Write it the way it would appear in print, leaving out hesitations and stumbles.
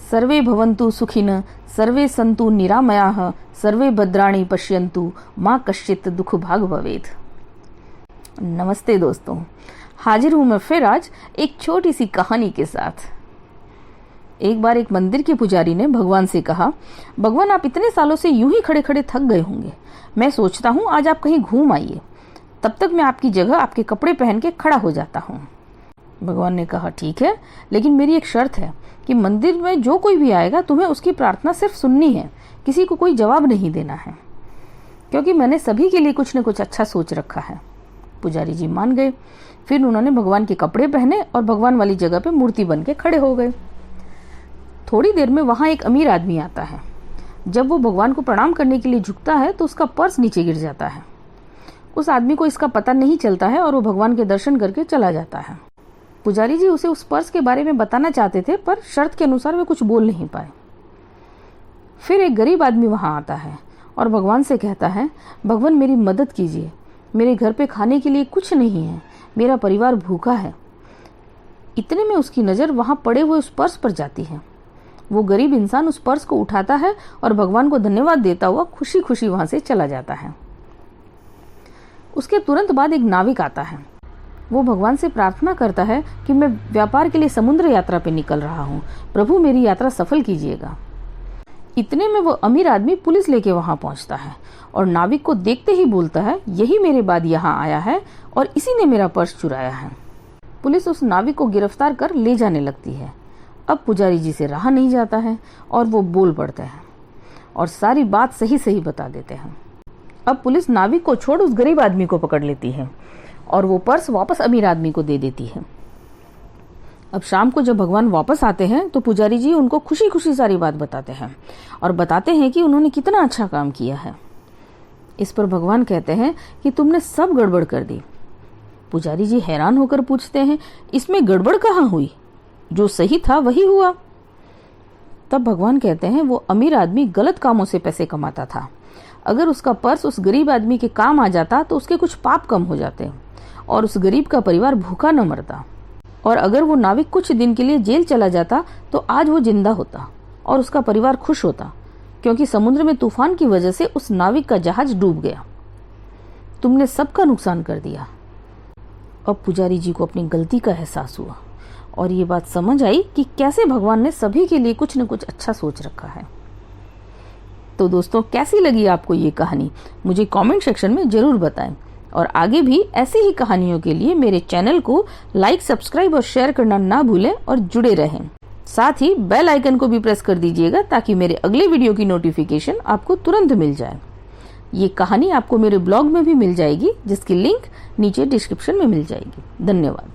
सर्वे भवन्तु सुखिनः, सर्वे सन्तु निरामयाः, सर्वे भद्राणि पश्यन्तु, माँ कश्चित् दुख भाग भवेत्। नमस्ते दोस्तों, हाजिर हूँ मैं फिर आज एक छोटी सी कहानी के साथ। एक बार एक मंदिर के पुजारी ने भगवान से कहा, भगवान आप इतने सालों से यूं ही खड़े खड़े थक गए होंगे, मैं सोचता हूँ आज आप कहीं घूम आइए, तब तक मैं आपकी जगह आपके कपड़े पहन के खड़ा हो जाता हूँ। भगवान ने कहा ठीक है, लेकिन मेरी एक शर्त है कि मंदिर में जो कोई भी आएगा तुम्हें उसकी प्रार्थना सिर्फ सुननी है, किसी को कोई जवाब नहीं देना है, क्योंकि मैंने सभी के लिए कुछ न कुछ अच्छा सोच रखा है। पुजारी जी मान गए। फिर उन्होंने भगवान के कपड़े पहने और भगवान वाली जगह पे मूर्ति बन के खड़े हो गए। थोड़ी देर में वहां एक अमीर आदमी आता है। जब वो भगवान को प्रणाम करने के लिए झुकता है तो उसका पर्स नीचे गिर जाता है। उस आदमी को इसका पता नहीं चलता है और वो भगवान के दर्शन करके चला जाता है। पुजारी जी उसे उस पर्स के बारे में बताना चाहते थे, पर शर्त के अनुसार वे कुछ बोल नहीं पाए। फिर एक गरीब आदमी वहां आता है और भगवान से कहता है, भगवान मेरी मदद कीजिए, मेरे घर पे खाने के लिए कुछ नहीं है, मेरा परिवार भूखा है। इतने में उसकी नज़र वहां पड़े हुए उस पर्स पर जाती है। वो गरीब इंसान उस पर्स को उठाता है और भगवान को धन्यवाद देता हुआ खुशी खुशी वहां से चला जाता है। उसके तुरंत बाद एक नाविक आता है। वो भगवान से प्रार्थना करता है कि मैं व्यापार के लिए समुद्र यात्रा पे निकल रहा हूँ, प्रभु मेरी यात्रा सफल कीजिएगा। इतने में वो अमीर आदमी पुलिस लेके वहां पहुंचता है और नाविक को देखते ही बोलता है, यही मेरे बाद यहाँ आया है और इसी ने मेरा पर्स चुराया है। पुलिस उस नाविक को गिरफ्तार कर ले जाने लगती है। अब पुजारी जी से रहा नहीं जाता है और वो बोल पड़ते हैं और सारी बात सही सही बता देते हैं। अब पुलिस नाविक को छोड़ उस गरीब आदमी को पकड़ लेती है और वो पर्स वापस अमीर आदमी को दे देती है। अब शाम को जब भगवान वापस आते हैं तो पुजारी जी उनको खुशी खुशी सारी बात बताते हैं और बताते हैं कि उन्होंने कितना अच्छा काम किया है। इस पर भगवान कहते हैं कि तुमने सब गड़बड़ कर दी। पुजारी जी हैरान होकर पूछते हैं, इसमें गड़बड़ कहाँ हुई, जो सही था वही हुआ। तब भगवान कहते हैं, वो अमीर आदमी गलत कामों से पैसे कमाता था, अगर उसका पर्स उस गरीब आदमी के काम आ जाता तो उसके कुछ पाप कम हो जाते और उस गरीब का परिवार भूखा न मरता। और अगर वो नाविक कुछ दिन के लिए जेल चला जाता तो आज वो जिंदा होता और उसका परिवार खुश होता, क्योंकि समुद्र में तूफान की वजह से उस नाविक का जहाज डूब गया। तुमने सबका नुकसान कर दिया। अब पुजारी जी को अपनी गलती का एहसास हुआ और ये बात समझ आई कि कैसे भगवान ने सभी के लिए कुछ न कुछ अच्छा सोच रखा है। तो दोस्तों, कैसी लगी आपको ये कहानी, मुझे कमेंट सेक्शन में जरूर बताएं और आगे भी ऐसी ही कहानियों के लिए मेरे चैनल को लाइक, सब्सक्राइब और शेयर करना ना भूलें और जुड़े रहें। साथ ही बेल आइकन को भी प्रेस कर दीजिएगा ताकि मेरे अगले वीडियो की नोटिफिकेशन आपको तुरंत मिल जाए। ये कहानी आपको मेरे ब्लॉग में भी मिल जाएगी, जिसकी लिंक नीचे डिस्क्रिप्शन में मिल जाएगी। धन्यवाद।